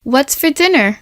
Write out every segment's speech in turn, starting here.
What's for dinner?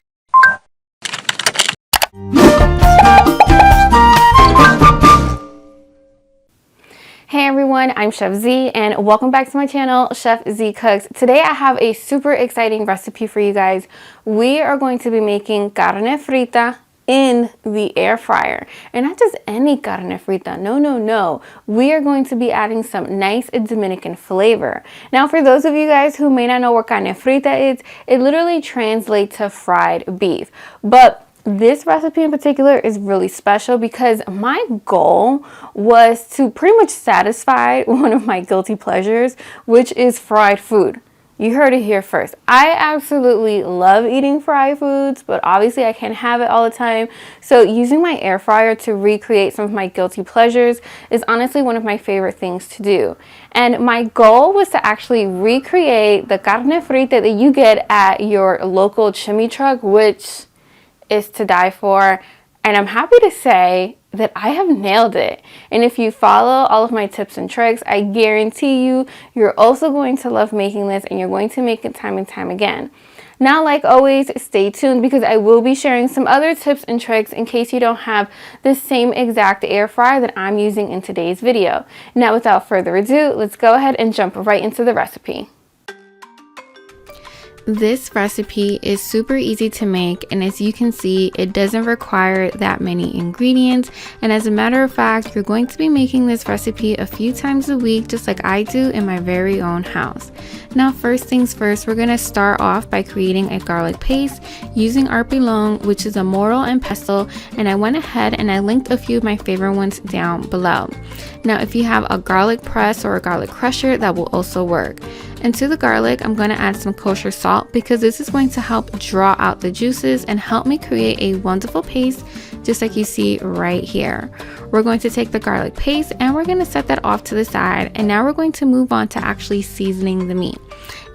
Hey everyone, I'm Chef Zee and welcome back to my channel, Chef Zee Cooks. Today I have a super exciting recipe for you guys. We are going to be making carne frita in the air fryer, and not just any carne frita. No. We are going to be adding some nice Dominican flavor. Now, for those of you guys who may not know what carne frita is, it literally translates to fried beef. But this recipe in particular is really special because my goal was to pretty much satisfy one of my guilty pleasures, which is fried food. You heard it here first. I absolutely love eating fried foods, but obviously I can't have it all the time. So using my air fryer to recreate some of my guilty pleasures is honestly one of my favorite things to do. And my goal was to actually recreate the carne frita that you get at your local chimney truck, which is to die for. And I'm happy to say that I have nailed it. And if you follow all of my tips and tricks, I guarantee you're also going to love making this and you're going to make it time and time again. Now, like always, stay tuned because I will be sharing some other tips and tricks in case you don't have the same exact air fryer that I'm using in today's video. Now, without further ado, let's go ahead and jump right into the recipe. This recipe is super easy to make, and as you can see, it doesn't require that many ingredients. And as a matter of fact, you're going to be making this recipe a few times a week, just like I do in my very own house. Now, first things first, we're going to start off by creating a garlic paste using our pilon, which is a moro and pestle, and I went ahead and I linked a few of my favorite ones down below. Now, if you have a garlic press or a garlic crusher, that will also work. And to the garlic, I'm going to add some kosher salt because this is going to help draw out the juices and help me create a wonderful paste, just like you see right here. We're going to take the garlic paste and we're going to set that off to the side, and now we're going to move on to actually seasoning the meat.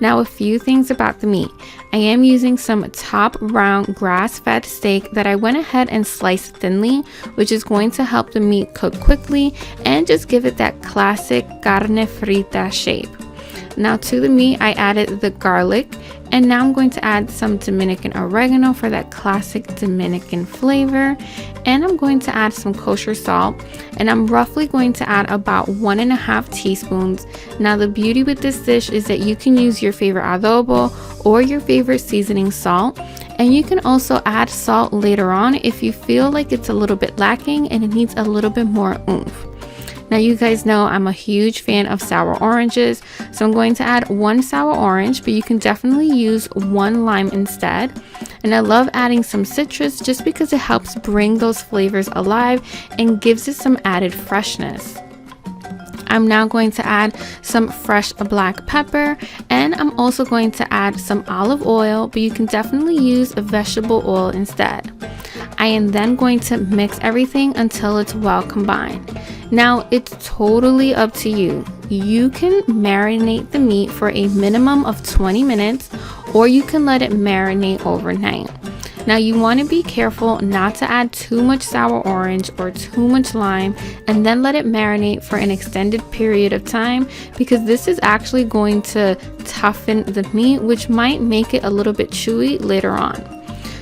Now, a few things about the meat. I am using some top round grass-fed steak that I went ahead and sliced thinly, which is going to help the meat cook quickly and just give it that classic carne frita shape. Now, to the meat, I added the garlic, and now I'm going to add some Dominican oregano for that classic Dominican flavor, and I'm going to add some kosher salt, and I'm roughly going to add about 1.5 teaspoons. Now, the beauty with this dish is that you can use your favorite adobo or your favorite seasoning salt, and you can also add salt later on if you feel like it's a little bit lacking and it needs a little bit more oomph. Now, you guys know I'm a huge fan of sour oranges, so I'm going to add 1 sour orange, but you can definitely use 1 lime instead. And I love adding some citrus just because it helps bring those flavors alive and gives it some added freshness. I'm now going to add some fresh black pepper, and I'm also going to add some olive oil, but you can definitely use vegetable oil instead. I am then going to mix everything until it's well combined. Now, it's totally up to you. You can marinate the meat for a minimum of 20 minutes, or you can let it marinate overnight. Now, you want to be careful not to add too much sour orange or too much lime and then let it marinate for an extended period of time, because this is actually going to toughen the meat, which might make it a little bit chewy later on.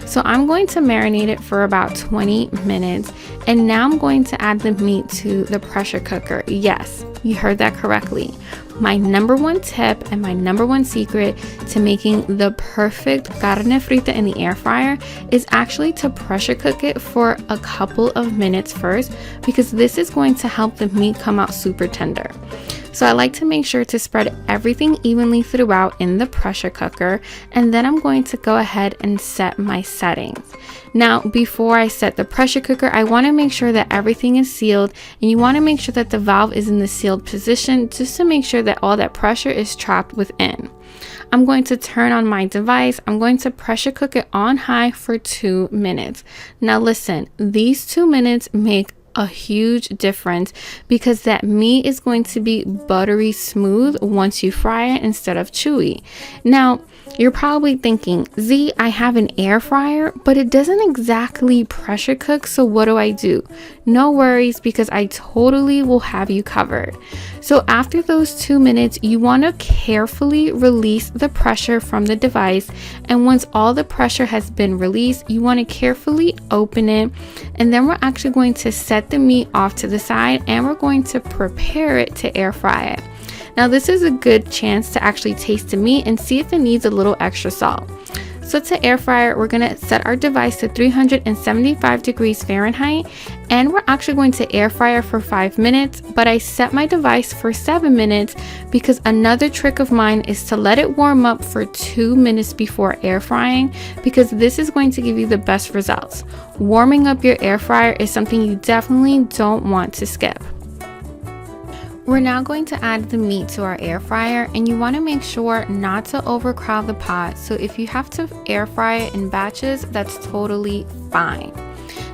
So I'm going to marinate it for about 20 minutes, and now I'm going to add the meat to the pressure cooker. Yes, you heard that correctly. My number one tip and my number one secret to making the perfect carne frita in the air fryer is actually to pressure cook it for a couple of minutes first, because this is going to help the meat come out super tender. So I like to make sure to spread everything evenly throughout in the pressure cooker, and then I'm going to go ahead and set my settings. Now, before I set the pressure cooker, I want to make sure that everything is sealed, and you want to make sure that the valve is in the sealed position just to make sure that all that pressure is trapped within. I'm going to turn on my device. I'm going to pressure cook it on high for 2 minutes. Now listen, these 2 minutes make a huge difference because that meat is going to be buttery smooth once you fry it instead of chewy. Now, you're probably thinking, Z, I have an air fryer, but it doesn't exactly pressure cook, so what do I do? No worries, because I totally will have you covered. So after those 2 minutes, you want to carefully release the pressure from the device. And once all the pressure has been released, you want to carefully open it. And then we're actually going to set the meat off to the side and we're going to prepare it to air fry it. Now this is a good chance to actually taste the meat and see if it needs a little extra salt. So to air fryer, we're going to set our device to 375 degrees Fahrenheit, and we're actually going to air fryer for 5 minutes, but I set my device for 7 minutes because another trick of mine is to let it warm up for 2 minutes before air frying, because this is going to give you the best results. Warming up your air fryer is something you definitely don't want to skip. We're now going to add the meat to our air fryer, and you want to make sure not to overcrowd the pot. So if you have to air fry it in batches, that's totally fine.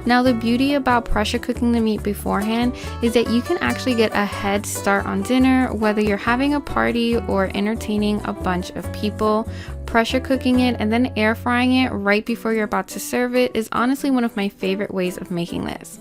Now the beauty about pressure cooking the meat beforehand is that you can actually get a head start on dinner, whether you're having a party or entertaining a bunch of people. Pressure cooking it and then air frying it right before you're about to serve it is honestly one of my favorite ways of making this.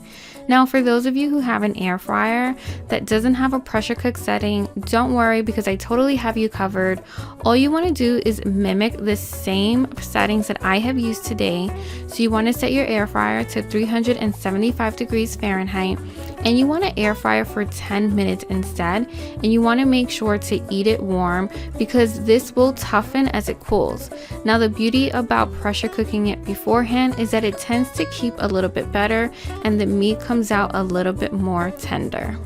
Now for those of you who have an air fryer that doesn't have a pressure cook setting, don't worry because I totally have you covered. All you want to do is mimic the same settings that I have used today. So you want to set your air fryer to 375 degrees Fahrenheit, and you want to air fryer for 10 minutes instead, and you want to make sure to eat it warm because this will toughen as it cools. Now the beauty about pressure cooking it beforehand is that it tends to keep a little bit better and the meat comes out a little bit more tender.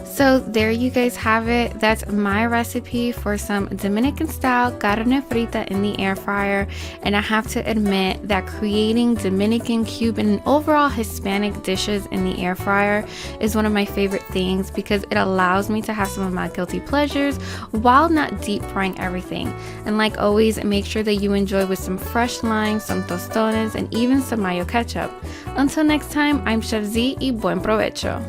So there you guys have it. That's my recipe for some Dominican style carne frita in the air fryer. And I have to admit that creating Dominican, Cuban, and overall Hispanic dishes in the air fryer is one of my favorite things because it allows me to have some of my guilty pleasures while not deep frying everything. And like always, make sure that you enjoy with some fresh lime, some tostones, and even some mayo ketchup. Until next time, I'm Chef Zee y buen provecho.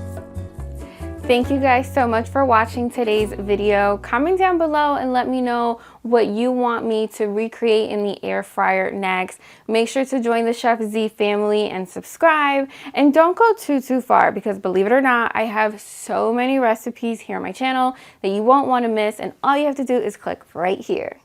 Thank you guys so much for watching today's video. Comment down below and let me know what you want me to recreate in the air fryer next. Make sure to join the Chef Zee family and subscribe. And don't go too far because believe it or not, I have so many recipes here on my channel that you won't want to miss. And all you have to do is click right here.